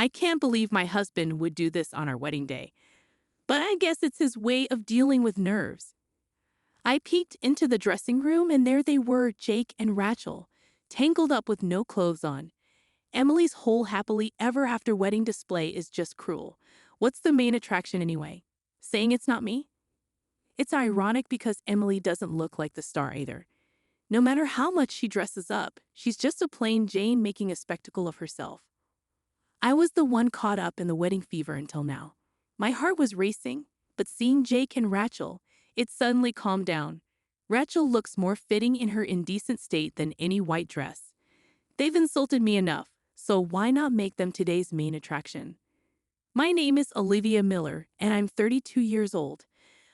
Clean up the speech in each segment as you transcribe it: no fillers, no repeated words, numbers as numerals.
I can't believe my husband would do this on our wedding day. But I guess it's his way of dealing with nerves. I peeked into the dressing room and there they were, Jake and Rachel, tangled up with no clothes on. Emily's whole happily ever after wedding display is just cruel. What's the main attraction anyway? Saying it's not me? It's ironic because Emily doesn't look like the star either. No matter how much she dresses up, she's just a plain Jane making a spectacle of herself. I was the one caught up in the wedding fever until now. My heart was racing, but seeing Jake and Rachel, it suddenly calmed down. Rachel looks more fitting in her indecent state than any white dress. They've insulted me enough, so why not make them today's main attraction? My name is Olivia Miller, and I'm 32 years old.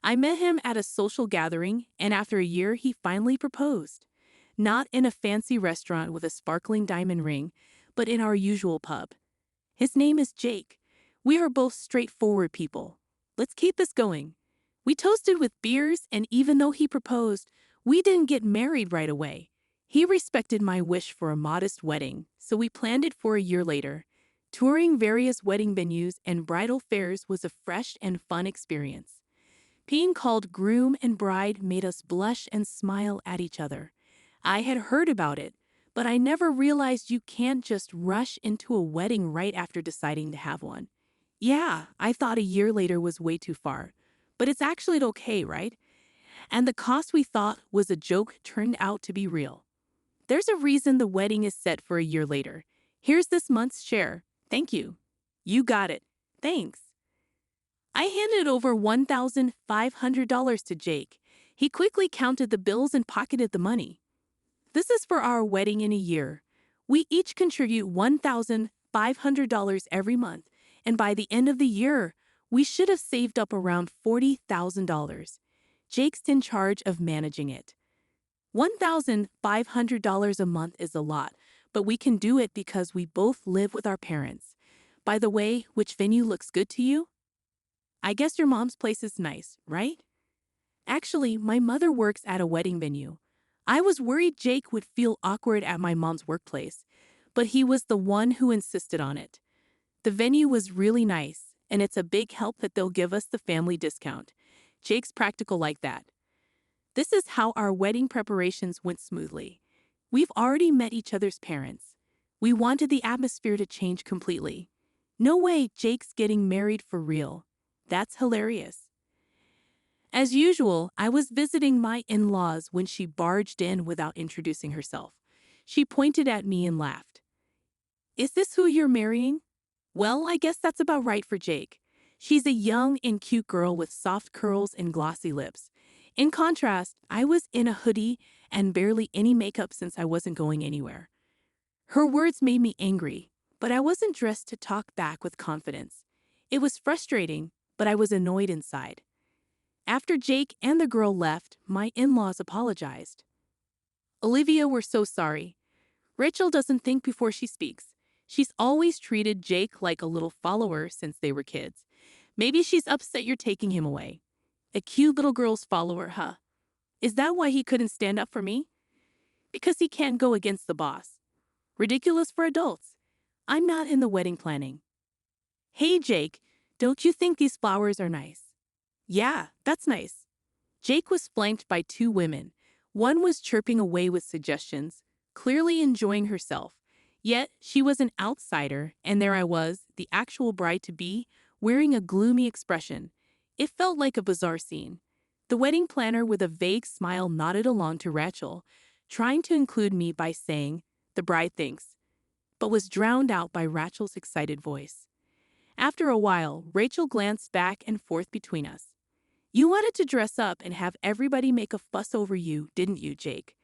I met him at a social gathering, and after a year, he finally proposed. Not in a fancy restaurant with a sparkling diamond ring, but in our usual pub. His name is Jake. We are both straightforward people. Let's keep this going. We toasted with beers, and even though he proposed, we didn't get married right away. He respected my wish for a modest wedding, so we planned it for a year later. Touring various wedding venues and bridal fairs was a fresh and fun experience. Being called groom and bride made us blush and smile at each other. I had heard about it, but I never realized you can't just rush into a wedding right after deciding to have one. Yeah, I thought a year later was way too far, but it's actually okay, right? And the cost we thought was a joke turned out to be real. There's a reason the wedding is set for a year later. Here's this month's share. Thank you. You got it. Thanks. I handed over $1,500 to Jake. He quickly counted the bills and pocketed the money. This is for our wedding in a year. We each contribute $1,500 every month, and by the end of the year, we should have saved up around $40,000. Jake's in charge of managing it. $1,500 a month is a lot, but we can do it because we both live with our parents. By the way, which venue looks good to you? I guess your mom's place is nice, right? Actually, my mother works at a wedding venue. I was worried Jake would feel awkward at my mom's workplace, but he was the one who insisted on it. The venue was really nice, and it's a big help that they'll give us the family discount. Jake's practical like that. This is how our wedding preparations went smoothly. We've already met each other's parents. We wanted the atmosphere to change completely. No way Jake's getting married for real. That's hilarious. As usual, I was visiting my in-laws when she barged in without introducing herself. She pointed at me and laughed. Is this who you're marrying? Well, I guess that's about right for Jake. She's a young and cute girl with soft curls and glossy lips. In contrast, I was in a hoodie and barely any makeup since I wasn't going anywhere. Her words made me angry, but I wasn't dressed to talk back with confidence. It was frustrating, but I was annoyed inside. After Jake and the girl left, my in-laws apologized. Olivia, we're so sorry. Rachel doesn't think before she speaks. She's always treated Jake like a little follower since they were kids. Maybe she's upset you're taking him away. A cute little girl's follower, huh? Is that why he couldn't stand up for me? Because he can't go against the boss. Ridiculous for adults. I'm not in the wedding planning. Hey, Jake, don't you think these flowers are nice? Yeah, that's nice. Jake was flanked by two women. One was chirping away with suggestions, clearly enjoying herself. Yet, she was an outsider, and there I was, the actual bride-to-be, wearing a gloomy expression. It felt like a bizarre scene. The wedding planner with a vague smile nodded along to Rachel, trying to include me by saying, "The bride thinks," but was drowned out by Rachel's excited voice. After a while, Rachel glanced back and forth between us. You wanted to dress up and have everybody make a fuss over you, didn't you, Jake?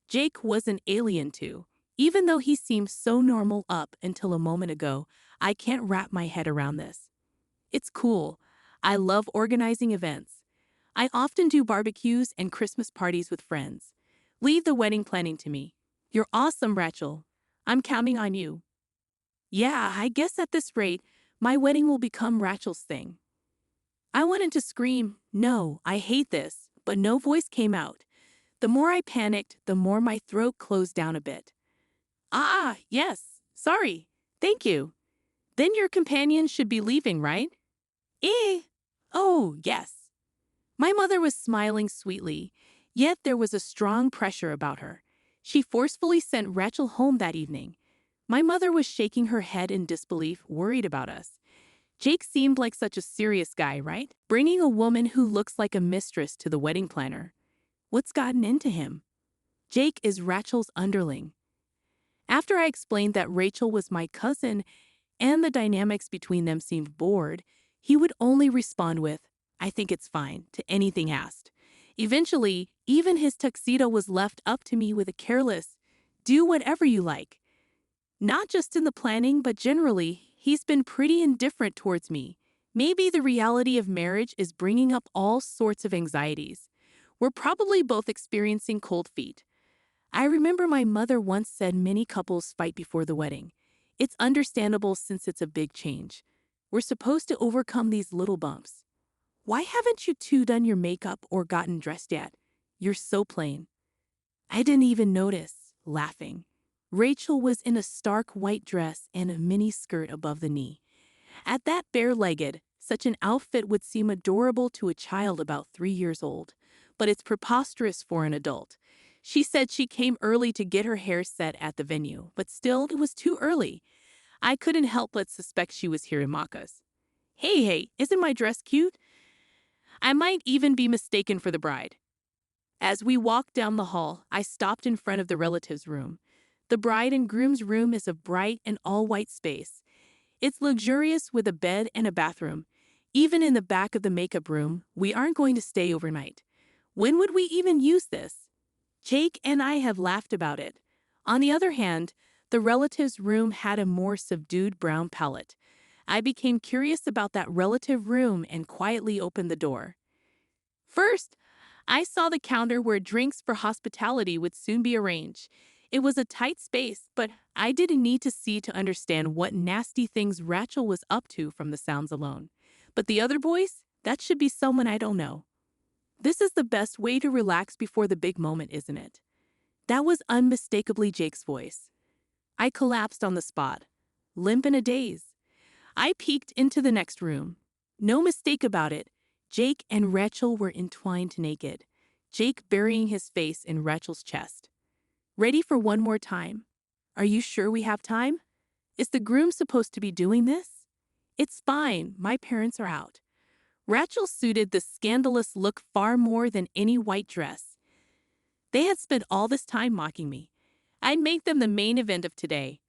Jake was an alien too. Even though he seemed so normal up until a moment ago, I can't wrap my head around this. It's cool. I love organizing events. I often do barbecues and Christmas parties with friends. Leave the wedding planning to me. You're awesome, Rachel. I'm counting on you. Yeah, I guess at this rate, my wedding will become Rachel's thing. I wanted to scream, "No, I hate this," but no voice came out. The more I panicked, the more my throat closed down a bit. Yes, sorry, thank you. Then your companion should be leaving, right? Eh? Oh, yes. My mother was smiling sweetly, yet there was a strong pressure about her. She forcefully sent Rachel home that evening. My mother was shaking her head in disbelief, worried about us. Jake seemed like such a serious guy, right? Bringing a woman who looks like a mistress to the wedding planner. What's gotten into him? Jake is Rachel's underling. After I explained that Rachel was my cousin and the dynamics between them seemed bored, he would only respond with, "I think it's fine," to anything asked. Eventually, even his tuxedo was left up to me with a careless, "Do whatever you like." Not just in the planning, but generally, he's been pretty indifferent towards me. Maybe the reality of marriage is bringing up all sorts of anxieties. We're probably both experiencing cold feet. I remember my mother once said many couples fight before the wedding. It's understandable since it's a big change. We're supposed to overcome these little bumps. Why haven't you two done your makeup or gotten dressed yet? You're so plain. I didn't even notice, laughing. Rachel was in a stark white dress and a mini skirt above the knee. At that bare-legged, such an outfit would seem adorable to a child about 3 years old, but it's preposterous for an adult. She said she came early to get her hair set at the venue, but still, it was too early. I couldn't help but suspect she was here to mock us. Hey, isn't my dress cute? I might even be mistaken for the bride. As we walked down the hall, I stopped in front of the relatives' room. The bride and groom's room is a bright and all-white space. It's luxurious with a bed and a bathroom. Even in the back of the makeup room, we aren't going to stay overnight. When would we even use this? Jake and I have laughed about it. On the other hand, the relative's room had a more subdued brown palette. I became curious about that relative room and quietly opened the door. First, I saw the counter where drinks for hospitality would soon be arranged. It was a tight space, but I didn't need to see to understand what nasty things Rachel was up to from the sounds alone. But the other boys? That should be someone I don't know. This is the best way to relax before the big moment, isn't it? That was unmistakably Jake's voice. I collapsed on the spot, limp in a daze. I peeked into the next room. No mistake about it. Jake and Rachel were entwined naked, Jake burying his face in Rachel's chest. Ready for one more time? Are you sure we have time? Is the groom supposed to be doing this? It's fine, my parents are out. Rachel suited the scandalous look far more than any white dress. They had spent all this time mocking me. I'd make them the main event of today.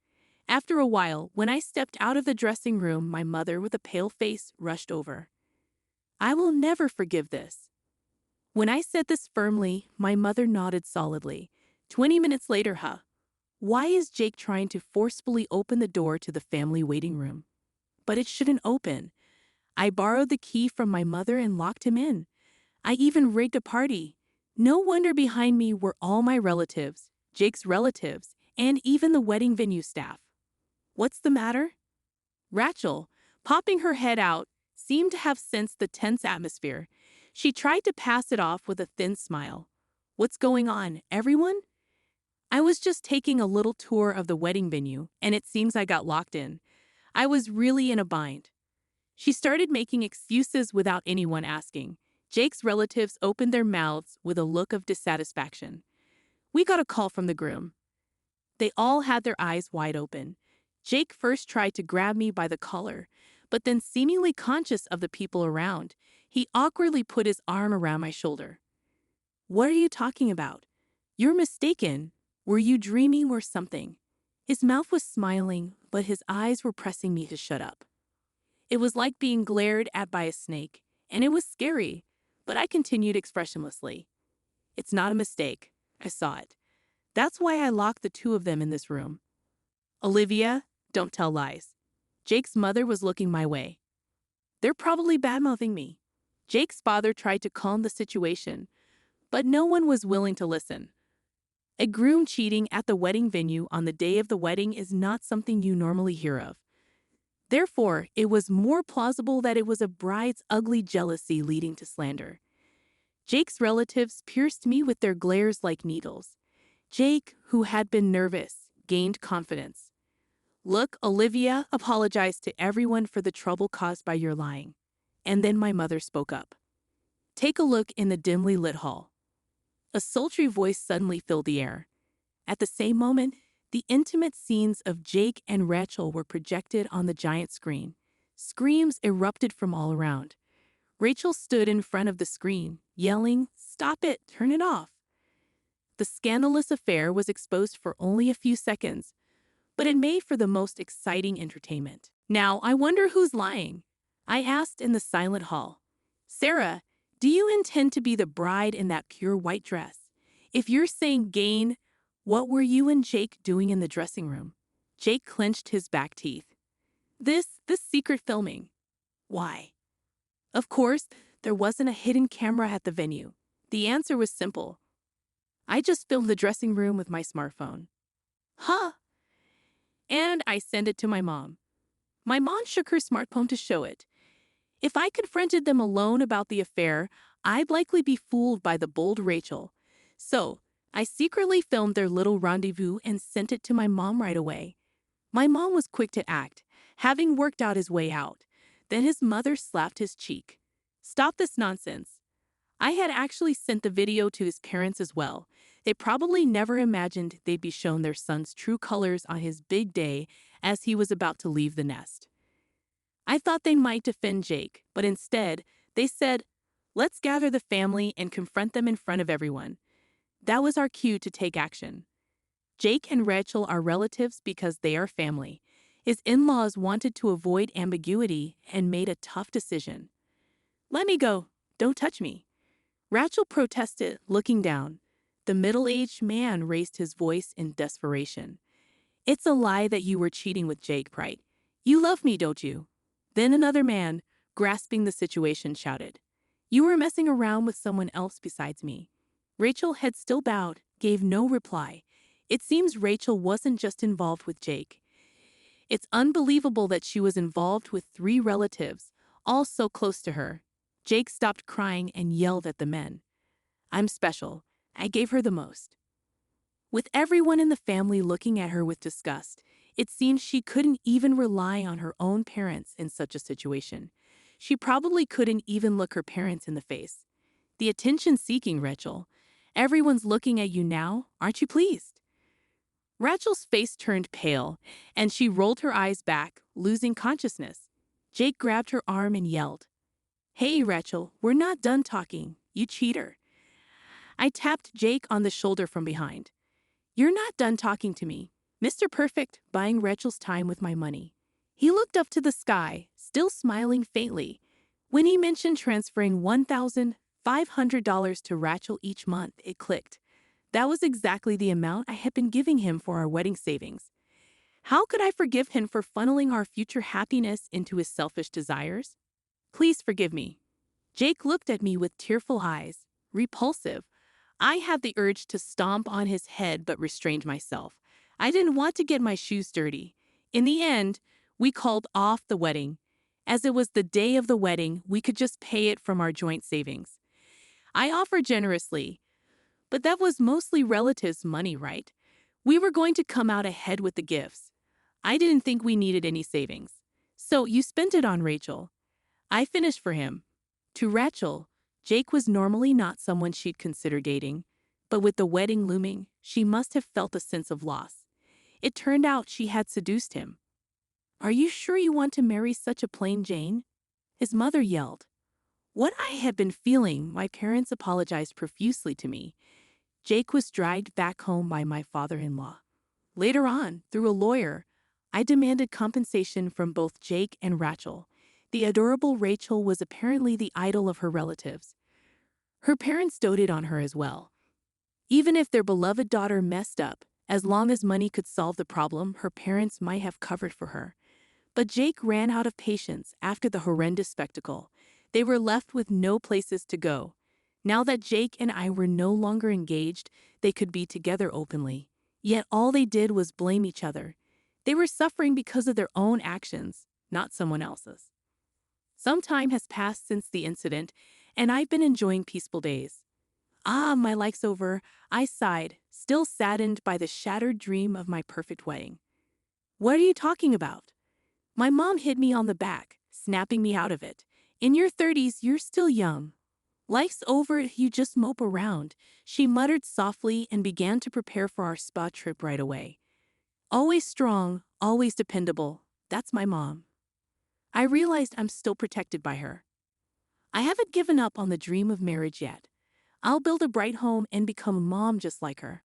After a while, when I stepped out of the dressing room, my mother, with a pale face, rushed over. I will never forgive this. When I said this firmly, my mother nodded solidly. 20 minutes later, why is Jake trying to forcefully open the door to the family waiting room? But it shouldn't open. I borrowed the key from my mother and locked him in. I even rigged a party. No wonder behind me were all my relatives, Jake's relatives, and even the wedding venue staff. What's the matter? Rachel, popping her head out, seemed to have sensed the tense atmosphere. She tried to pass it off with a thin smile. What's going on, everyone? I was just taking a little tour of the wedding venue, and it seems I got locked in. I was really in a bind. She started making excuses without anyone asking. Jake's relatives opened their mouths with a look of dissatisfaction. We got a call from the groom. They all had their eyes wide open. Jake first tried to grab me by the collar, but then, seemingly conscious of the people around, he awkwardly put his arm around my shoulder. What are you talking about? You're mistaken. Were you dreaming or something? His mouth was smiling, but his eyes were pressing me to shut up. It was like being glared at by a snake, and it was scary, but I continued expressionlessly. It's not a mistake. I saw it. That's why I locked the two of them in this room. Olivia, don't tell lies. Jake's mother was looking my way. They're probably bad-mouthing me. Jake's father tried to calm the situation, but no one was willing to listen. A groom cheating at the wedding venue on the day of the wedding is not something you normally hear of. Therefore, it was more plausible that it was a bride's ugly jealousy leading to slander. Jake's relatives pierced me with their glares like needles. Jake, who had been nervous, gained confidence. Look, Olivia apologized to everyone for the trouble caused by your lying. And then my mother spoke up. Take a look in the dimly lit hall. A sultry voice suddenly filled the air. At the same moment, the intimate scenes of Jake and Rachel were projected on the giant screen. Screams erupted from all around. Rachel stood in front of the screen, yelling, "Stop it, turn it off." The scandalous affair was exposed for only a few seconds, but it made for the most exciting entertainment. Now, I wonder who's lying? I asked in the silent hall. Sarah, do you intend to be the bride in that pure white dress? If you're saying gain, what were you and Jake doing in the dressing room? Jake clenched his back teeth. This secret filming. Why? Of course, there wasn't a hidden camera at the venue. The answer was simple. I just filmed the dressing room with my smartphone. Huh? And I sent it to my mom. My mom shook her smartphone to show it. If I confronted them alone about the affair, I'd likely be fooled by the bold Rachel. So, I secretly filmed their little rendezvous and sent it to my mom right away. My mom was quick to act, having worked out his way out. Then his mother slapped his cheek. Stop this nonsense. I had actually sent the video to his parents as well. They probably never imagined they'd be shown their son's true colors on his big day as he was about to leave the nest. I thought they might defend Jake, but instead, they said, let's gather the family and confront them in front of everyone. That was our cue to take action. Jake and Rachel are relatives because they are family. His in-laws wanted to avoid ambiguity and made a tough decision. Let me go. Don't touch me. Rachel protested, looking down. The middle-aged man raised his voice in desperation. It's a lie that you were cheating with Jake, right? You love me, don't you? Then another man, grasping the situation, shouted, you were messing around with someone else besides me. Rachel, head still bowed, gave no reply. It seems Rachel wasn't just involved with Jake. It's unbelievable that she was involved with 3 relatives, all so close to her. Jake stopped crying and yelled at the men. I'm special. I gave her the most. With everyone in the family looking at her with disgust, it seemed she couldn't even rely on her own parents in such a situation. She probably couldn't even look her parents in the face. The attention-seeking Rachel. Everyone's looking at you now. Aren't you pleased? Rachel's face turned pale, and she rolled her eyes back, losing consciousness. Jake grabbed her arm and yelled, Hey, Rachel, we're not done talking, you cheater. I tapped Jake on the shoulder from behind. You're not done talking to me. Mr. Perfect, buying Rachel's time with my money. He looked up to the sky, still smiling faintly. When he mentioned transferring $1,500 to Rachel each month, it clicked. That was exactly the amount I had been giving him for our wedding savings. How could I forgive him for funneling our future happiness into his selfish desires? Please forgive me. Jake looked at me with tearful eyes, repulsive. I had the urge to stomp on his head but restrained myself. I didn't want to get my shoes dirty. In the end, we called off the wedding. As it was the day of the wedding, we could just pay it from our joint savings. I offered generously, but that was mostly relatives' money, right? We were going to come out ahead with the gifts. I didn't think we needed any savings. So you spent it on Rachel. I finished for him. To Rachel, Jake was normally not someone she'd consider dating, but with the wedding looming, she must have felt a sense of loss. It turned out she had seduced him. Are you sure you want to marry such a plain Jane? His mother yelled. What I had been feeling, my parents apologized profusely to me. Jake was dragged back home by my father-in-law. Later on, through a lawyer, I demanded compensation from both Jake and Rachel. The adorable Rachel was apparently the idol of her relatives. Her parents doted on her as well. Even if their beloved daughter messed up, as long as money could solve the problem, her parents might have covered for her. But Jake ran out of patience after the horrendous spectacle. They were left with no places to go. Now that Jake and I were no longer engaged, they could be together openly. Yet all they did was blame each other. They were suffering because of their own actions, not someone else's. Some time has passed since the incident, and I've been enjoying peaceful days. My life's over, I sighed, still saddened by the shattered dream of my perfect wedding. What are you talking about? My mom hit me on the back, snapping me out of it. In your 30s, you're still young. Life's over if you just mope around, she muttered softly and began to prepare for our spa trip right away. Always strong, always dependable. That's my mom. I realized I'm still protected by her. I haven't given up on the dream of marriage yet. I'll build a bright home and become a mom just like her.